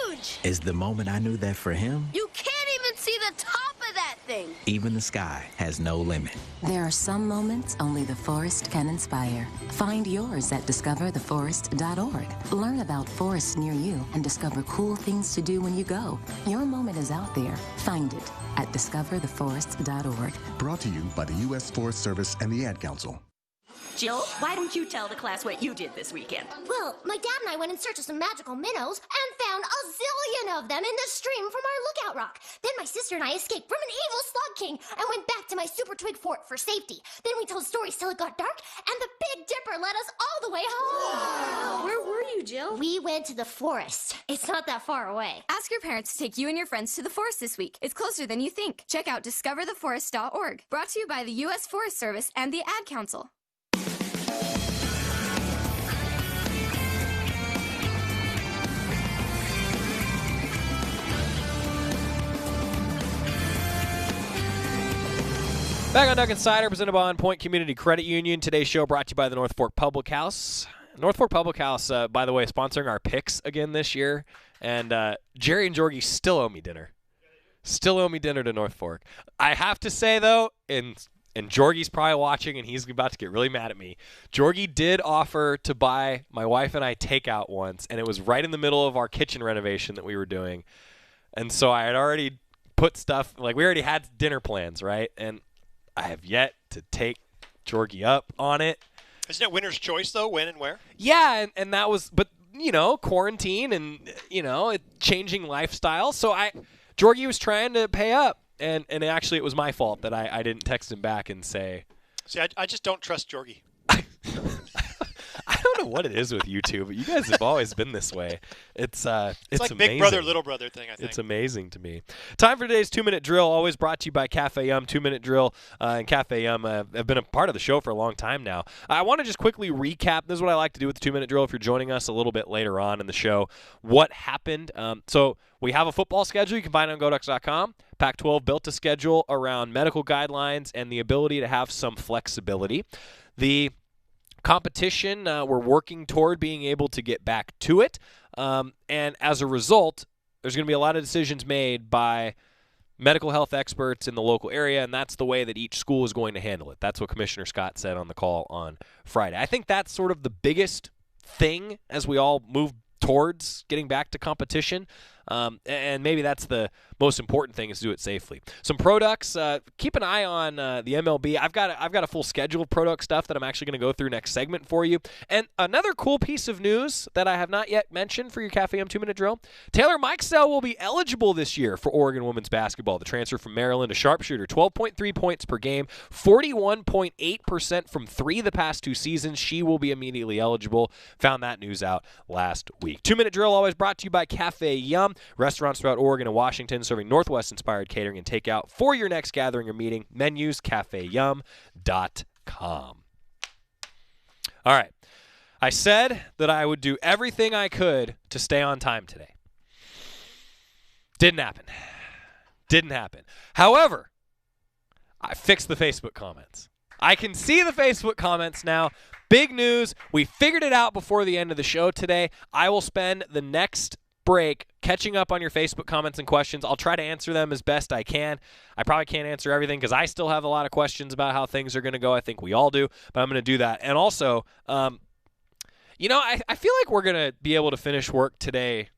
huge! Is the moment I knew that for him, You can't even see the top of that thing. even the sky has no limit. There are some moments only the forest can inspire. Find yours at discovertheforest.org. Learn about forests near you and discover cool things to do when you go. Your moment is out there. Find it at discovertheforest.org. Brought to you by the U.S. Forest Service and the Ad Council. Jill, why don't you tell the class what you did this weekend? Well, my dad and I went in search of some magical minnows and found a zillion of them in the stream from our lookout rock. Then my sister and I escaped from an evil slug king and went back to my super twig fort for safety. Then we told stories till it got dark, and the Big Dipper led us all the way home. Wow. Where were you, Jill? We went to the forest. It's not that far away. Ask your parents to take you and your friends to the forest this week. It's closer than you think. Check out discovertheforest.org. Brought to you by the U.S. Forest Service and the Ad Council. Back on Duck Insider, presented by On Point Community Credit Union. Today's show brought to you by the North Fork Public House. North Fork Public House, by the way, sponsoring our picks again this year. And Jerry and Jorgie still owe me dinner. Still owe me dinner to North Fork. I have to say, though, and Jorgie's probably watching, and he's about to get really mad at me. Jorgie did offer to buy my wife and I takeout once, and it was right in the middle of our kitchen renovation that we were doing. And so I had already put stuff, like we already had dinner plans, right? And I have yet to take Jorgie up on it. Isn't it winner's choice, though, when and where? Yeah, and that was, but, quarantine and, changing lifestyle. So Jorgie was trying to pay up, and actually it was my fault that I didn't text him back and say. See, I just don't trust Jorgie. I don't know what it is with you two, but you guys have always been this way. It's like amazing. big brother, little brother thing, I think. It's amazing to me. Time for today's 2-minute drill, always brought to you by Cafe Yum. 2-minute drill and Cafe Yum have been a part of the show for a long time now. I want to just quickly recap. This is what I like to do with the 2-minute drill if you're joining us a little bit later on in the show. What happened? So we have a football schedule. You can find it on GoDucks.com. Pac-12 built a schedule around medical guidelines and the ability to have some flexibility. The competition, we're working toward being able to get back to it. And as a result, there's going to be a lot of decisions made by medical health experts in the local area, and that's the way that each school is going to handle it. That's what Commissioner Scott said on the call on Friday. I think that's sort of the biggest thing as we all move towards getting back to competition. And maybe that's the most important thing, is to do it safely. Some products, keep an eye on the MLB. I've got a full schedule of product stuff that I'm actually going to go through next segment for you. And another cool piece of news that I have not yet mentioned for your Cafe M 2-minute drill, Taylor Mikesell will be eligible this year for Oregon women's basketball. The transfer from Maryland, a sharpshooter, 12.3 points per game, 41.8% from three the past 2 seasons. She will be immediately eligible. Found that news out last week. 2-minute drill always brought to you by Cafe Yum. Restaurants throughout Oregon and Washington serving Northwest-inspired catering and takeout for your next gathering or meeting. Menus, cafeyum.com. All right. I said that I would do everything I could to stay on time today. Didn't happen. However, I fixed the Facebook comments. I can see the Facebook comments now. Big news. We figured it out before the end of the show today. I will spend the next break catching up on your Facebook comments and questions. I'll try to answer them as best I can. I probably can't answer everything because I still have a lot of questions about how things are going to go. I think we all do, but I'm going to do that. And also, I feel like we're going to be able to finish work today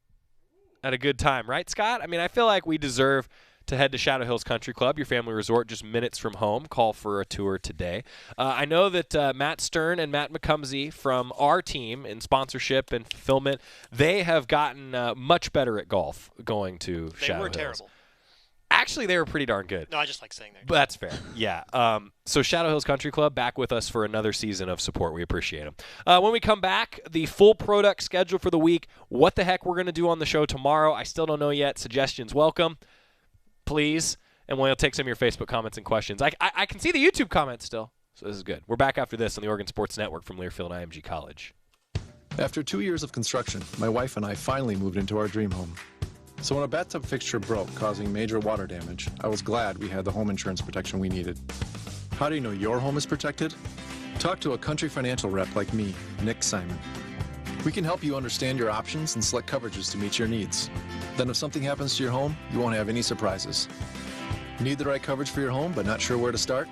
at a good time, right, Scott? I mean, I feel like we deserve to head to Shadow Hills Country Club, your family resort just minutes from home. Call for a tour today. I know that Matt Stern and Matt McCumsey from our team in sponsorship and fulfillment, they have gotten much better at golf going to Shadow Hills. They were terrible. Actually, they were pretty darn good. No, I just like saying that. But that's fair. Yeah. So Shadow Hills Country Club back with us for another season of support. We appreciate them. When we come back, the full product schedule for the week, what the heck we're going to do on the show tomorrow, I still don't know yet. Suggestions welcome, please. And we'll take some of your Facebook comments and questions. I can see the YouTube comments still, so this is good. We're back after this on the Oregon Sports Network from Learfield IMG College. After 2 years of construction, my wife and I finally moved into our dream home. So when a bathtub fixture broke, causing major water damage, I was glad we had the home insurance protection we needed. How do you know your home is protected? Talk to a Country Financial rep like me, Nick Simon. We can help you understand your options and select coverages to meet your needs. Then if something happens to your home, you won't have any surprises. Need the right coverage for your home but not sure where to start?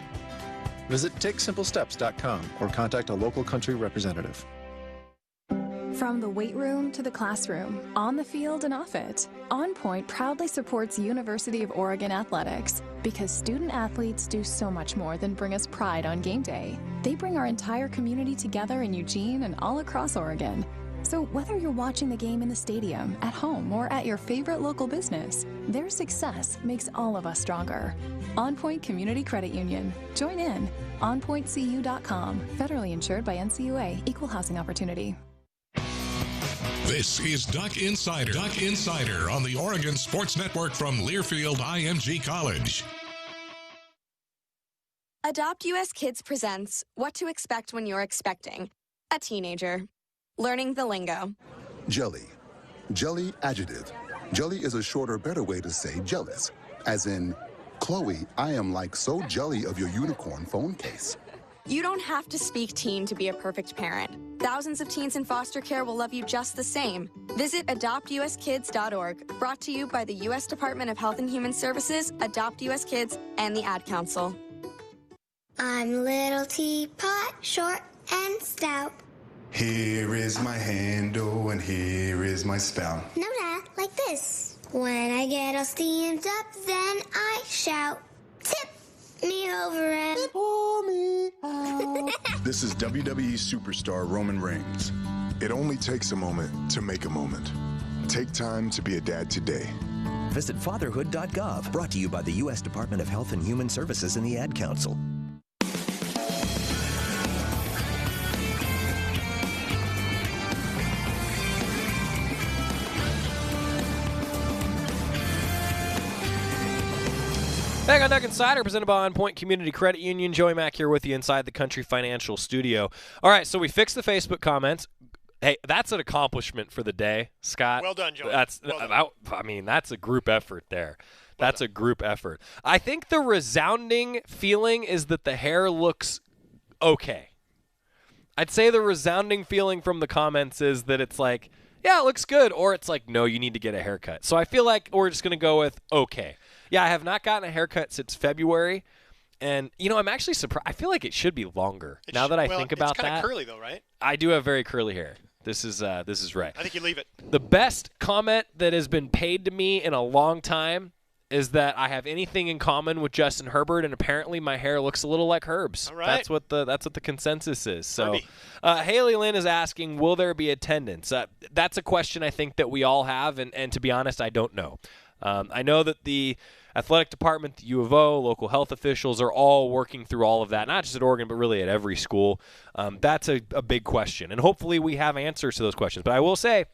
Visit TakeSimpleSteps.com or contact a local Country representative. From the weight room to the classroom, on the field and off it, On Point proudly supports University of Oregon athletics because student athletes do so much more than bring us pride on game day. They bring our entire community together in Eugene and all across Oregon. So whether you're watching the game in the stadium, at home, or at your favorite local business, their success makes all of us stronger. On Point Community Credit Union. Join in. OnPointCU.com. Federally insured by NCUA. Equal housing opportunity. This is Duck Insider. Duck Insider on the Oregon Sports Network from Learfield IMG College. Adopt US Kids presents What to Expect When You're Expecting a Teenager. Learning the lingo. Jelly. Jelly adjective. Jelly is a shorter, better way to say jealous. As in, Chloe, I am like so jelly of your unicorn phone case. You don't have to speak teen to be a perfect parent. Thousands of teens in foster care will love you just the same. Visit adoptuskids.org, brought to you by the U.S. Department of Health and Human Services, Adopt U.S. Kids, and the Ad Council. I'm little teapot, short and stout. Here is my handle and here is my spout. No, Dad, like this. When I get all steamed up, then I shout, tip me over and pour me out. This is WWE superstar Roman Reigns. It only takes a moment to make a moment. Take time to be a dad today. Visit fatherhood.gov, brought to you by the U.S. Department of Health and Human Services and the Ad Council. Back on Duck Insider, presented by On Point Community Credit Union. Joey Mack here with you inside the Country Financial Studio. All right, so we fixed the Facebook comments. Hey, that's an accomplishment for the day, Scott. Well done, Joey. That's a group effort there. That's a group effort. I think the resounding feeling is that the hair looks okay. I'd say the resounding feeling from the comments is that it's like, yeah, it looks good, or it's like, no, you need to get a haircut. So I feel like we're just going to go with okay. Yeah, I have not gotten a haircut since February, and, I'm actually surprised. I feel like it should be longer now that I think about that. It's kind of curly, though, right? I do have very curly hair. This is right. I think you leave it. The best comment that has been paid to me in a long time is that I have anything in common with Justin Herbert, and apparently my hair looks a little like Herb's. All right. That's what the consensus is. So, Haley Lynn is asking, will there be attendance? That's a question I think that we all have, and to be honest, I don't know. I know that the athletic department, the U of O, local health officials are all working through all of that, not just at Oregon, but really at every school. That's a big question, and hopefully we have answers to those questions. But I will say,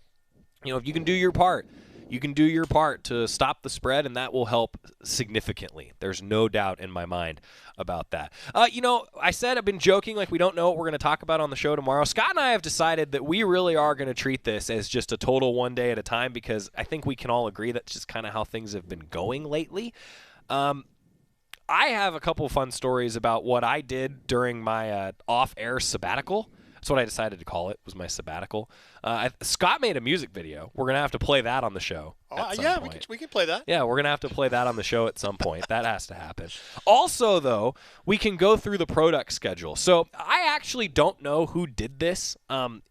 if you can do your part, you can do your part to stop the spread, and that will help significantly. There's no doubt in my mind about that. I said I've been joking like we don't know what we're going to talk about on the show tomorrow. Scott and I have decided that we really are going to treat this as just a total one day at a time, because I think we can all agree that's just kind of how things have been going lately. I have a couple of fun stories about what I did during my off-air sabbatical. That's what I decided to call it, was my sabbatical. Scott made a music video. We're going to have to play that on the show. We can play that. Yeah, we're going to have to play that on the show at some point. That has to happen. Also, though, we can go through the product schedule. So I actually don't know who did this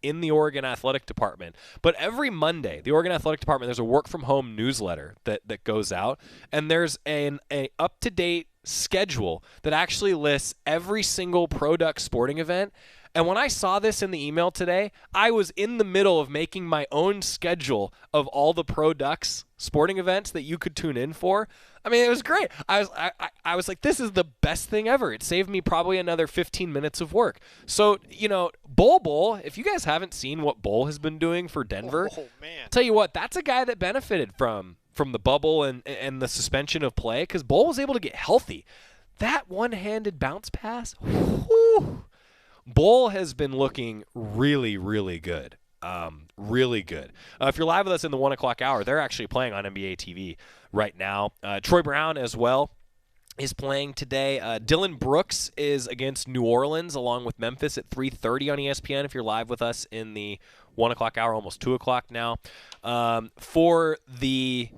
in the Oregon Athletic Department, but every Monday, the Oregon Athletic Department, there's a work-from-home newsletter that goes out, and there's an up-to-date schedule that actually lists every single product sporting event. And when I saw this in the email today, I was in the middle of making my own schedule of all the Pro Ducks sporting events that you could tune in for. I mean, it was great. I was like, this is the best thing ever. It saved me probably another 15 minutes of work. So, Bowl, if you guys haven't seen what Bowl has been doing for Denver, I'll tell you what, that's a guy that benefited from the bubble and the suspension of play, because Bowl was able to get healthy. That one-handed bounce pass, whew, Bowl has been looking really, really good. Really good. If you're live with us in the 1 o'clock hour, they're actually playing on NBA TV right now. Troy Brown as well is playing today. Dylan Brooks is against New Orleans along with Memphis at 3:30 on ESPN if you're live with us in the 1 o'clock hour, almost 2 o'clock now. For the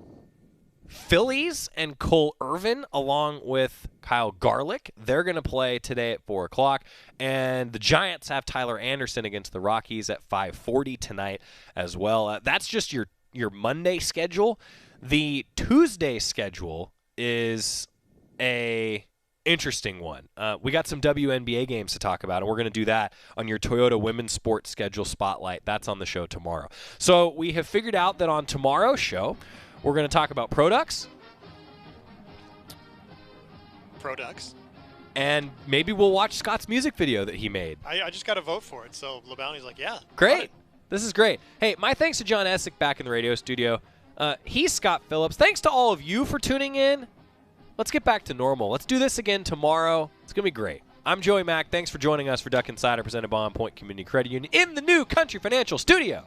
Phillies and Cole Irvin, along with Kyle Garlick, they're going to play today at 4 o'clock. And the Giants have Tyler Anderson against the Rockies at 5:40 tonight as well. That's just your Monday schedule. The Tuesday schedule is a interesting one. We got some WNBA games to talk about, and we're going to do that on your Toyota Women's Sports Schedule Spotlight. That's on the show tomorrow. So we have figured out that on tomorrow's show, we're going to talk about products. And maybe we'll watch Scott's music video that he made. I just got to vote for it. So LeBounty's like, yeah. Great. This is great. Hey, my thanks to John Essick back in the radio studio. He's Scott Phillips. Thanks to all of you for tuning in. Let's get back to normal. Let's do this again tomorrow. It's going to be great. I'm Joey Mack. Thanks for joining us for Duck Insider, presented by On Point Community Credit Union in the new Country Financial Studio.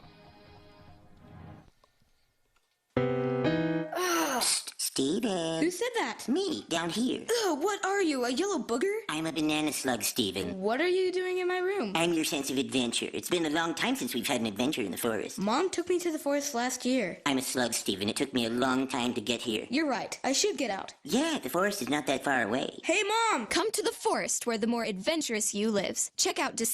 Steven. Who said that? Me, down here. Ugh, what are you, a yellow booger? I'm a banana slug, Steven. What are you doing in my room? I'm your sense of adventure. It's been a long time since we've had an adventure in the forest. Mom took me to the forest last year. I'm a slug, Steven. It took me a long time to get here. You're right. I should get out. Yeah, the forest is not that far away. Hey, Mom! Come to the forest where the more adventurous you lives. Check out